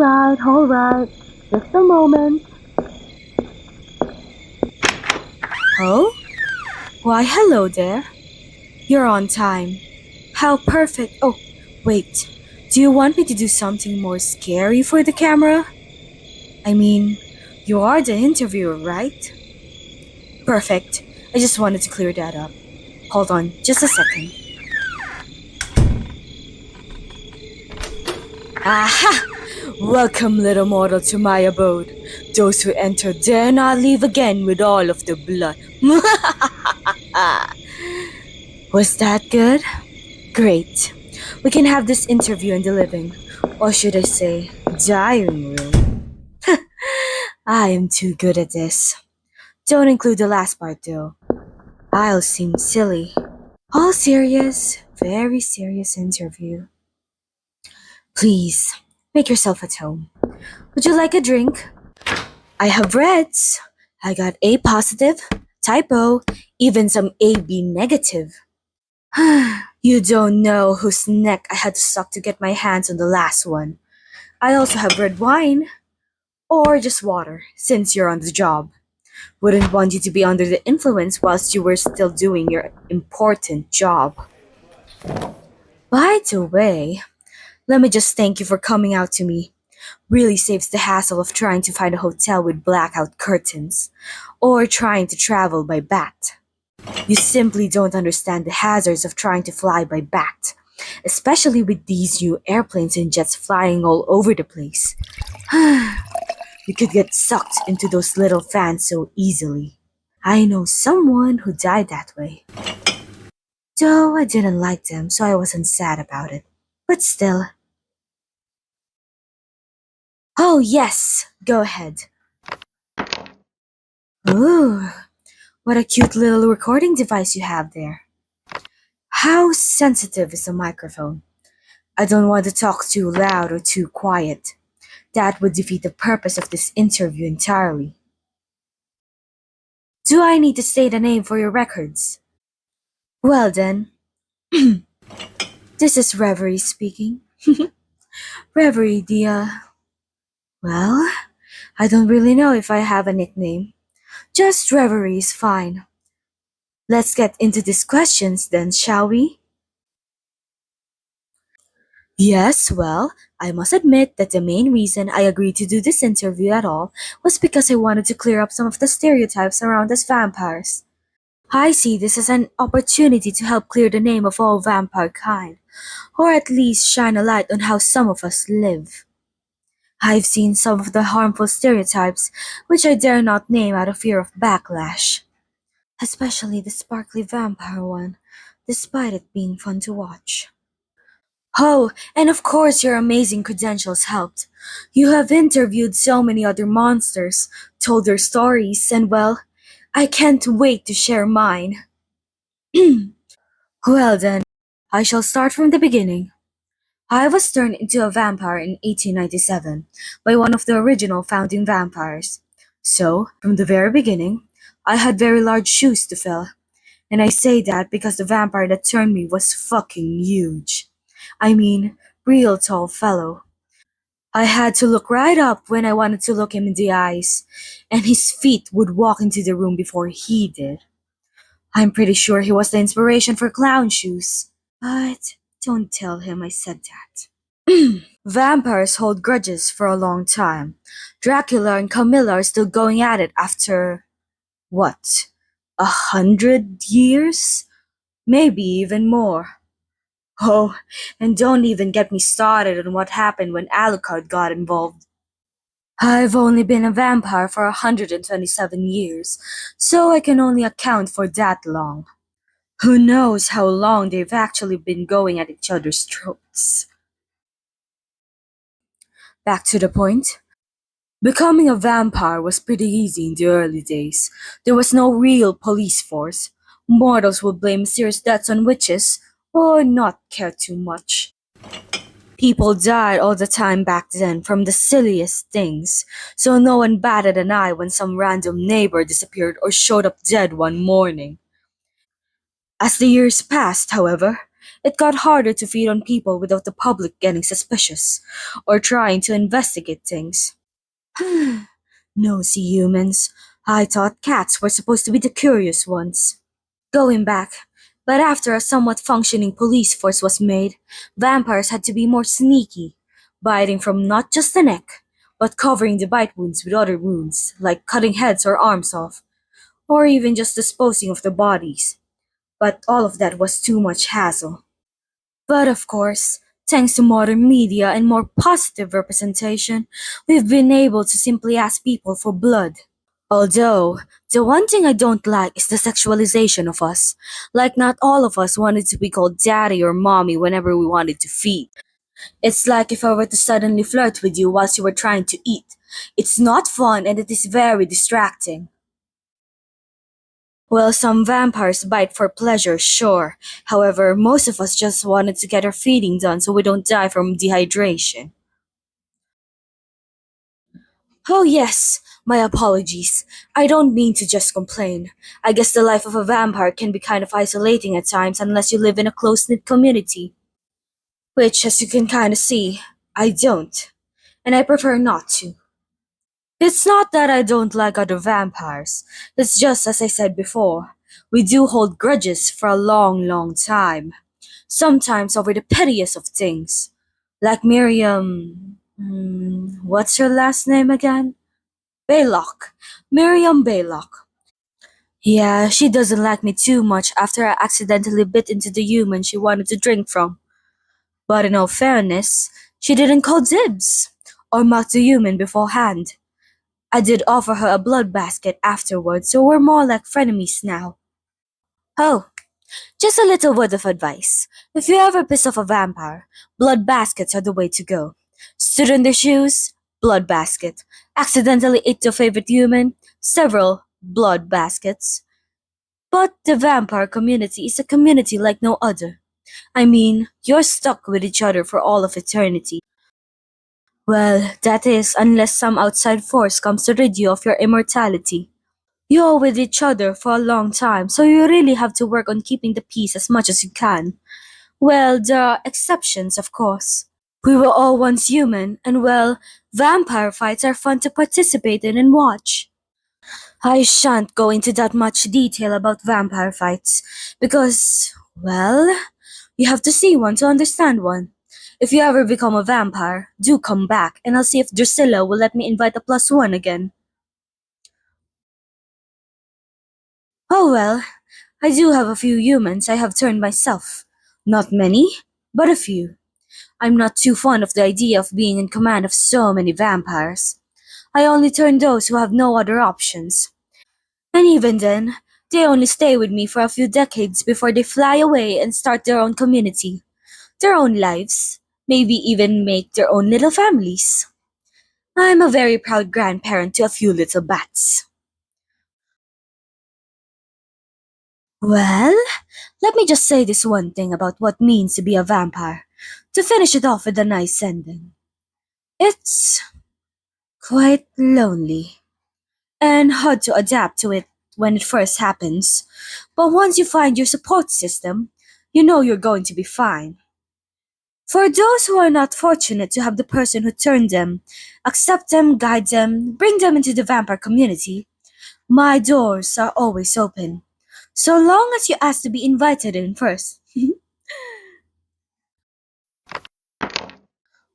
Alright. Just a moment. Oh? Why, hello there. You're on time. How perfect. Oh, wait. Do you want me to do something more scary for the camera? I mean, you are the interviewer, right? Perfect. I just wanted to clear that up. Hold on, just a second. Aha! Welcome, little mortal, to my abode. Those who enter dare not leave again with all of the blood. Was that good? Great. We can have this interview in the living, or should I say, dining room. I am too good at this. Don't include the last part though. I'll seem silly. All serious, very serious interview. Please, make yourself at home. Would you like a drink? I have reds. I got A positive, typo, even some AB negative. You don't know whose neck I had to suck to get my hands on the last one. I also have red wine. Or just water, since you're on the job. Wouldn't want you to be under the influence whilst you were still doing your important job. By the way, let me just thank you for coming out to me. Really saves the hassle of trying to find a hotel with blackout curtains, or trying to travel by bat. You simply don't understand the hazards of trying to fly by bat, especially with these new airplanes and jets flying all over the place. You could get sucked into those little fans so easily. I know someone who died that way. Though I didn't like them, so I wasn't sad about it. But still. Oh yes, go ahead. Ooh, what a cute little recording device you have there. How sensitive is the microphone? I don't want to talk too loud or too quiet. That would defeat the purpose of this interview entirely. Do I need to say the name for your records? Well then, this is Reverie speaking. Reverie, well, I don't really know if I have a nickname. Just Reverie is fine. Let's get into these questions then, shall we? Yes, well, I must admit that the main reason I agreed to do this interview at all was because I wanted to clear up some of the stereotypes around us vampires. I see this as an opportunity to help clear the name of all vampire kind, or at least shine a light on how some of us live. I've seen some of the harmful stereotypes, which I dare not name out of fear of backlash. Especially the sparkly vampire one, despite it being fun to watch. Oh, and of course your amazing credentials helped. You have interviewed so many other monsters, told their stories, and well, I can't wait to share mine. Well then, I shall start from the beginning. I was turned into a vampire in 1897 by one of the original founding vampires. So, from the very beginning, I had very large shoes to fill. And I say that because the vampire that turned me was fucking huge. I mean, real tall fellow. I had to look right up when I wanted to look him in the eyes, and his feet would walk into the room before he did. I'm pretty sure he was the inspiration for clown shoes. But don't tell him I said that. Vampires hold grudges for a long time. Dracula and Camilla are still going at it after, what, 100 years? Maybe even more. Oh, and don't even get me started on what happened when Alucard got involved. I've only been a vampire for 127 years, so I can only account for that long. Who knows how long they've actually been going at each other's throats. Back to the point. Becoming a vampire was pretty easy in the early days. There was no real police force. Mortals would blame mysterious deaths on witches, or not care too much. People died all the time back then from the silliest things, so no one batted an eye when some random neighbor disappeared or showed up dead one morning. As the years passed, however, It got harder to feed on people without the public getting suspicious or trying to investigate things. Nosy humans. I thought cats were supposed to be the curious ones. Going back, but after a somewhat functioning police force was made, vampires had to be more sneaky, biting from not just the neck, but covering the bite wounds with other wounds, like cutting heads or arms off, or even just disposing of the bodies. But all of that was too much hassle. But of course, thanks to modern media and more positive representation, we've been able to simply ask people for blood. Although, the one thing I don't like is the sexualization of us. Like, not all of us wanted to be called daddy or mommy whenever we wanted to feed. It's like if I were to suddenly flirt with you whilst you were trying to eat. It's not fun and it is very distracting. Well, some vampires bite for pleasure, sure. However, most of us just wanted to get our feeding done so we don't die from dehydration. Oh, yes, my apologies. I don't mean to just complain. I guess the life of a vampire can be kind of isolating at times unless you live in a close knit community. Which, as you can kind of see, I don't. And I prefer not to. It's not that I don't like other vampires. It's just as I said before. We do hold grudges for a long, long time. Sometimes over the pettiest of things. Like Miriam. What's her last name again? Baylock. Miriam Baylock. Yeah, she doesn't like me too much after I accidentally bit into the human she wanted to drink from. But in all fairness, she didn't call dibs or mock the human beforehand. I did offer her a blood basket afterwards, so we're more like frenemies now. Oh, just a little word of advice. If you ever piss off a vampire, blood baskets are the way to go. Stood in their shoes, blood basket. Accidentally ate your favorite human, several blood baskets. But the vampire community is a community like no other. I mean, you're stuck with each other for all of eternity. Well, that is, unless some outside force comes to rid you of your immortality. You're with each other for a long time, so you really have to work on keeping the peace as much as you can. Well, there are exceptions, of course. We were all once human, and well, vampire fights are fun to participate in and watch. I shan't go into that much detail about vampire fights, because, well, you have to see one to understand one. If you ever become a vampire, do come back, and I'll see if Drusilla will let me invite a plus one again. Oh well, I do have a few humans I have turned myself. Not many, but a few. I'm not too fond of the idea of being in command of so many vampires. I only turn those who have no other options. And even then, they only stay with me for a few decades before they fly away and start their own community, their own lives, maybe even make their own little families. I'm a very proud grandparent to a few little bats. Well, let me just say this one thing about what it means to be a vampire, to finish it off with a nice ending. It's quite lonely and hard to adapt to it when it first happens, but once you find your support system, you know you're going to be fine. For those who are not fortunate to have the person who turned them, accept them, guide them, bring them into the vampire community, my doors are always open. So long as you ask to be invited in first.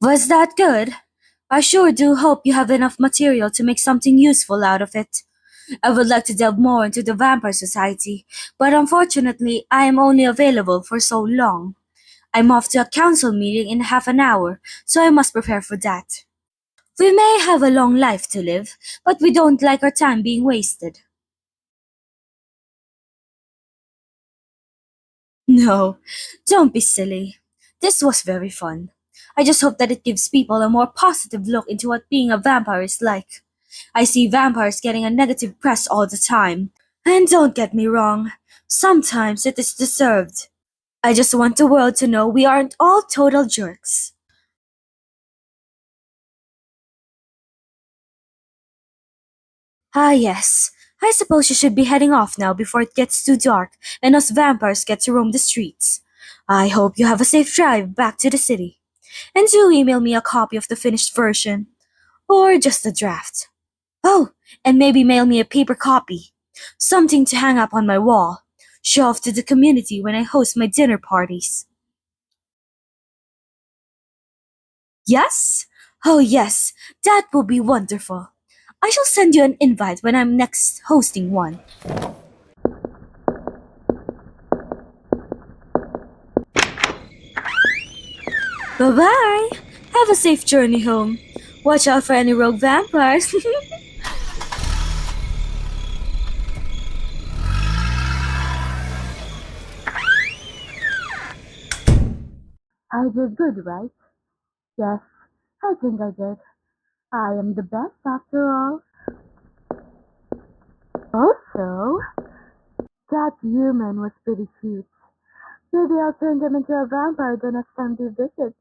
Was that good? I sure do hope you have enough material to make something useful out of it. I would like to delve more into the Vampire Society, but unfortunately I am only available for so long. I'm off to a council meeting in half an hour, so I must prepare for that. We may have a long life to live, but we don't like our time being wasted. No, don't be silly. This was very fun. I just hope that it gives people a more positive look into what being a vampire is like. I see vampires getting a negative press all the time. And don't get me wrong, sometimes it is deserved. I just want the world to know we aren't all total jerks. Ah, yes. I suppose you should be heading off now before it gets too dark and us vampires get to roam the streets. I hope you have a safe drive back to the city. And do email me a copy of the finished version, or just a draft. Oh, and maybe mail me a paper copy. Something to hang up on my wall. Show off to the community when I host my dinner parties. Yes? Oh, yes, that will be wonderful. I shall send you an invite when I'm next hosting one. Bye bye! Have a safe journey home. Watch out for any rogue vampires. I did good, right? Yes, I think I did. I am the best after all. Also, that human was pretty cute. Maybe I'll turn them into a vampire the next time they visit.